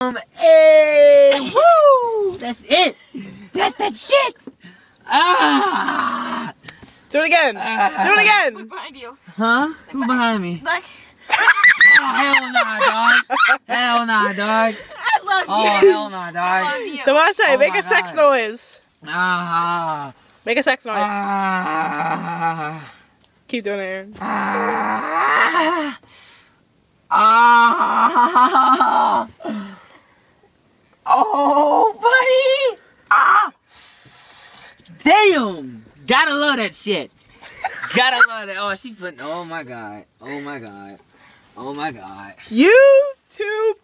Hey, woo! That's it. That's that shit. Ah! Do it again. Do it again. Look behind you. Huh? Who behind me? Look. Oh, hell nah, dog. Hell nah, dog. I love you. Oh, hell nah, I dog. love you. Devontae, Oh make my a sex God. noise. Ah. Make a sex noise. Ah. Keep doing it, Aaron. Ah. Ah. Oh, buddy. Ah. Damn. Gotta love that shit. Gotta love that. Oh, she putting. Oh my God. Oh my God. Oh my God. YouTube.